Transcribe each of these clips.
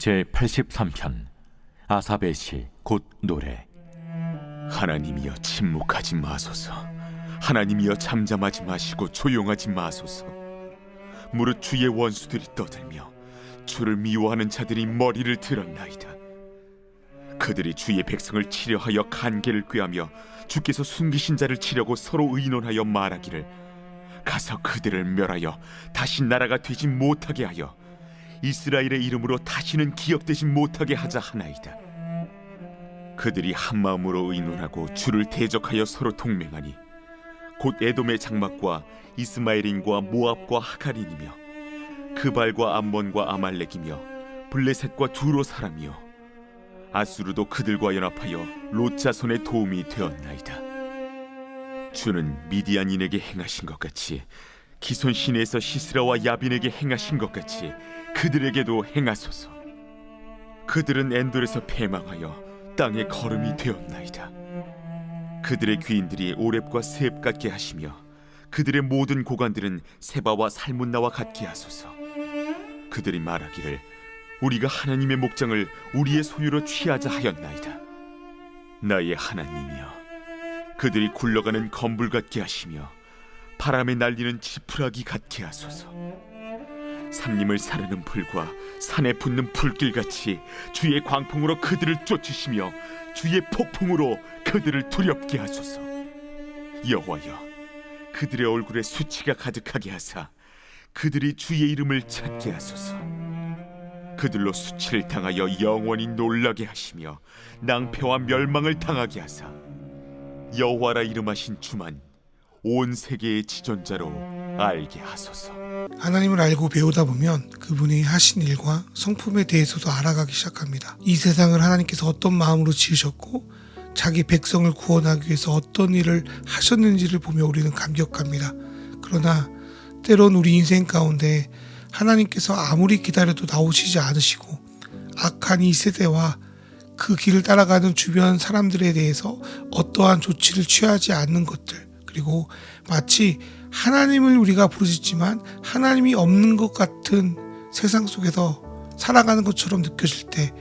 제83편 아삽의 시 곧 노래. 하나님이여 침묵하지 마소서. 하나님이여 잠잠하지 마시고 조용하지 마소서. 무릇 주의 원수들이 떠들며 주를 미워하는 자들이 머리를 들었나이다. 그들이 주의 백성을 치려하여 간계를 꾀하며 주께서 숨기신 자를 치려고 서로 의논하여 말하기를, 가서 그들을 멸하여 다시 나라가 되지 못하게 하여 이스라엘의 이름으로 다시는 기억되지 못하게 하자 하나이다. 그들이 한마음으로 의논하고 주를 대적하여 서로 동맹하니 곧 에돔의 장막과 이스마엘인과 모압과 하갈인이며 그발과 암몬과 아말렉이며 블레셋과 두로 사람이요 아수르도 그들과 연합하여 롯 자손의 도움이 되었나이다. 주는 미디안인에게 행하신 것 같이 기손 시내에서 시스라와 야빈에게 행하신 것 같이 그들에게도 행하소서. 그들은 엔돌에서 패망하여 땅의 거름이 되었나이다. 그들의 귀인들이 오렙과 스앱 같게 하시며 그들의 모든 고관들은 세바와 살문나와 같게 하소서. 그들이 말하기를 우리가 하나님의 목장을 우리의 소유로 취하자 하였나이다. 나의 하나님이여, 그들이 굴러가는 검불 같게 하시며 바람에 날리는 지푸라기 같게 하소서. 산림을 사르는 불과 산에 붙는 불길같이 주의 광풍으로 그들을 쫓으시며 주의 폭풍으로 그들을 두렵게 하소서. 여호와여, 그들의 얼굴에 수치가 가득하게 하사 그들이 주의 이름을 찾게 하소서. 그들로 수치를 당하여 영원히 놀라게 하시며 낭패와 멸망을 당하게 하사 여호와라 이름하신 주만 온 세계의 지존자로 알게 하소서. 하나님을 알고 배우다 보면 그분이 하신 일과 성품에 대해서도 알아가기 시작합니다. 이 세상을 하나님께서 어떤 마음으로 지으셨고 자기 백성을 구원하기 위해서 어떤 일을 하셨는지를 보며 우리는 감격합니다. 그러나 때론 우리 인생 가운데 하나님께서 아무리 기다려도 나오시지 않으시고 악한 이 세대와 그 길을 따라가는 주변 사람들에 대해서 어떠한 조치를 취하지 않는 것들, 그리고 마치 하나님을 우리가 부르짖지만 하나님이 없는 것 같은 세상 속에서 살아가는 것처럼 느껴질 때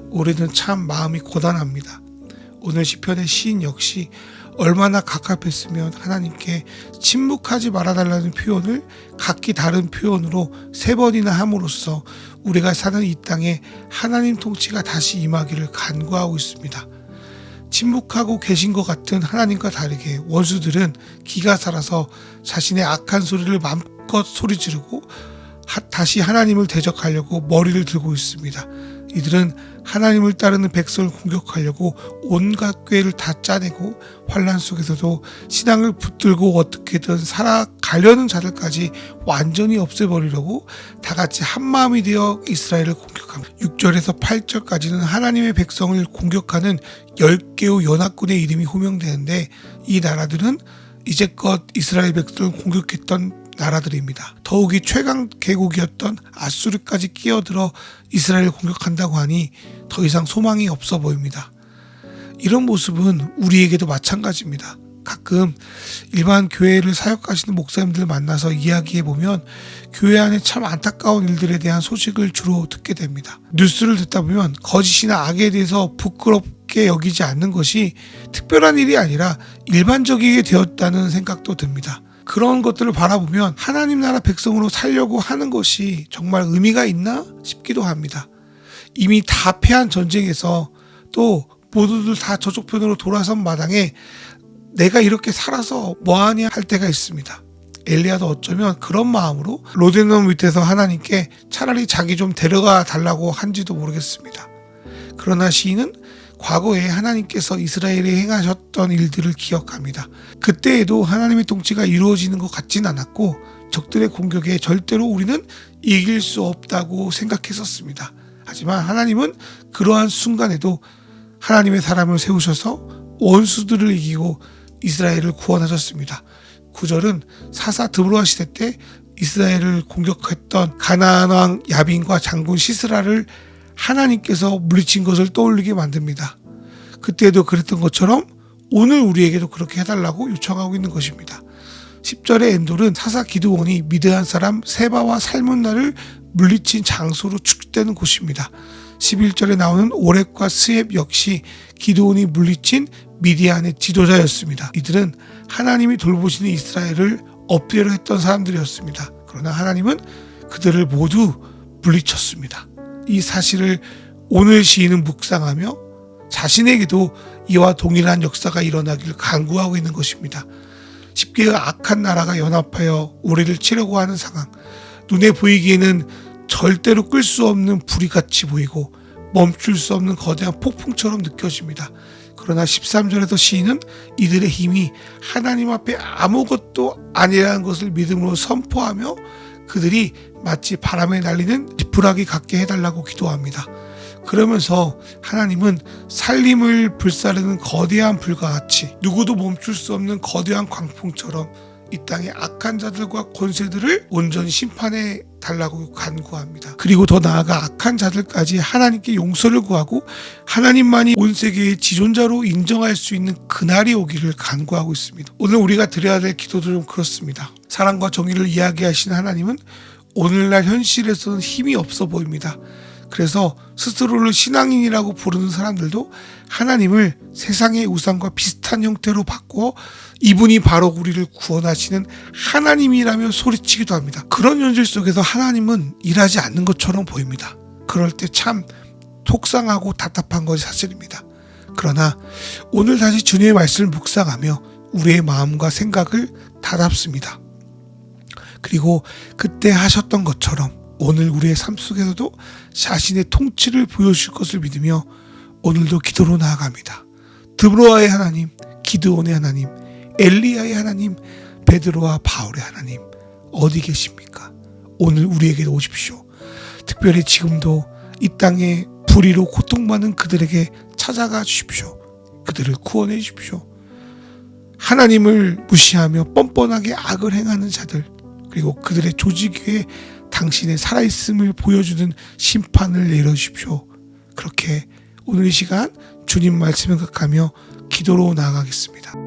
우리는 참 마음이 고단합니다. 오늘 시편의 시인 역시 얼마나 갑갑했으면 하나님께 침묵하지 말아달라는 표현을 각기 다른 표현으로 3번이나 함으로써 우리가 사는 이 땅에 하나님 통치가 다시 임하기를 간구하고 있습니다. 침묵하고 계신 것 같은 하나님과 다르게 원수들은 기가 살아서 자신의 악한 소리를 마음껏 소리 지르고 다시 하나님을 대적하려고 머리를 들고 있습니다. 이들은 하나님을 따르는 백성을 공격하려고 온갖 꾀를 다 짜내고 환난 속에서도 신앙을 붙들고 어떻게든 살아가려는 자들까지 완전히 없애버리려고 다같이 한마음이 되어 이스라엘을 공격합니다. 6절에서 8절까지는 하나님의 백성을 공격하는 10개의 연합군의 이름이 호명되는데 이 나라들은 이제껏 이스라엘 백성을 공격했던 나라들입니다. 더욱이 최강 개국이었던 아수르까지 끼어들어 이스라엘을 공격한다고 하니 더 이상 소망이 없어 보입니다. 이런 모습은 우리에게도 마찬가지입니다. 가끔 일반 교회를 사역하시는 목사님들 만나서 이야기해보면 교회 안에 참 안타까운 일들에 대한 소식을 주로 듣게 됩니다. 뉴스를 듣다 보면 거짓이나 악에 대해서 부끄럽게 여기지 않는 것이 특별한 일이 아니라 일반적이게 되었다는 생각도 듭니다. 그런 것들을 바라보면 하나님 나라 백성으로 살려고 하는 것이 정말 의미가 있나 싶기도 합니다. 이미 다 패한 전쟁에서 또 모두들 다 저쪽 편으로 돌아선 마당에 내가 이렇게 살아서 뭐하냐 할 때가 있습니다. 엘리야도 어쩌면 그런 마음으로 로데논 밑에서 하나님께 차라리 자기 좀 데려가 달라고 한지도 모르겠습니다. 그러나 시인은 과거에 하나님께서 이스라엘에 행하셨던 일들을 기억합니다. 그때에도 하나님의 통치가 이루어지는 것 같진 않았고 적들의 공격에 절대로 우리는 이길 수 없다고 생각했었습니다. 하지만 하나님은 그러한 순간에도 하나님의 사람을 세우셔서 원수들을 이기고 이스라엘을 구원하셨습니다. 9절은 사사 드보라 시대 때 이스라엘을 공격했던 가나안 왕 야빈과 장군 시스라를 하나님께서 물리친 것을 떠올리게 만듭니다. 그때도 그랬던 것처럼 오늘 우리에게도 그렇게 해달라고 요청하고 있는 것입니다. 10절의 엔돌은 사사 기드온이 미드안 사람 세바와 살문나를 물리친 장소로 추측되는 곳입니다. 11절에 나오는 오렙과 스앱 역시 기드온이 물리친 미디안의 지도자였습니다. 이들은 하나님이 돌보시는 이스라엘을 업되려 했던 사람들이었습니다. 그러나 하나님은 그들을 모두 물리쳤습니다. 이 사실을 오늘 시인은 묵상하며 자신에게도 이와 동일한 역사가 일어나기를 간구하고 있는 것입니다. 10개의 악한 나라가 연합하여 우리를 치려고 하는 상황, 눈에 보이기에는 절대로 끌 수 없는 불이같이 보이고 멈출 수 없는 거대한 폭풍처럼 느껴집니다. 그러나 13절에서 시인은 이들의 힘이 하나님 앞에 아무것도 아니라는 것을 믿음으로 선포하며 그들이 마치 바람에 날리는 지푸라기 같게 해달라고 기도합니다. 그러면서 하나님은 살림을 불사르는 거대한 불과 같이 누구도 멈출 수 없는 거대한 광풍처럼 이 땅의 악한 자들과 권세들을 온전히 심판해 달라고 간구합니다. 그리고 더 나아가 악한 자들까지 하나님께 용서를 구하고 하나님만이 온 세계의 지존자로 인정할 수 있는 그날이 오기를 간구하고 있습니다. 오늘 우리가 드려야 될 기도도 좀 그렇습니다. 사랑과 정의를 이야기하시는 하나님은 오늘날 현실에서는 힘이 없어 보입니다. 그래서 스스로를 신앙인이라고 부르는 사람들도 하나님을 세상의 우상과 비슷한 형태로 바꾸어 이분이 바로 우리를 구원하시는 하나님이라며 소리치기도 합니다. 그런 현실 속에서 하나님은 일하지 않는 것처럼 보입니다. 그럴 때 참 속상하고 답답한 것이 사실입니다. 그러나 오늘 다시 주님의 말씀을 묵상하며 우리의 마음과 생각을 다잡습니다. 그리고 그때 하셨던 것처럼 오늘 우리의 삶 속에서도 자신의 통치를 보여주실 것을 믿으며 오늘도 기도로 나아갑니다. 드브로아의 하나님, 기드온의 하나님, 엘리야의 하나님, 베드로와 바울의 하나님 어디 계십니까? 오늘 우리에게 오십시오. 특별히 지금도 이 땅에 불의로 고통받는 그들에게 찾아가 주십시오. 그들을 구원해 주십시오. 하나님을 무시하며 뻔뻔하게 악을 행하는 자들, 그리고 그들의 조직 위에 당신의 살아있음을 보여주는 심판을 내려주십시오. 그렇게 오늘 이 시간 주님 말씀 생각하며 기도로 나아가겠습니다.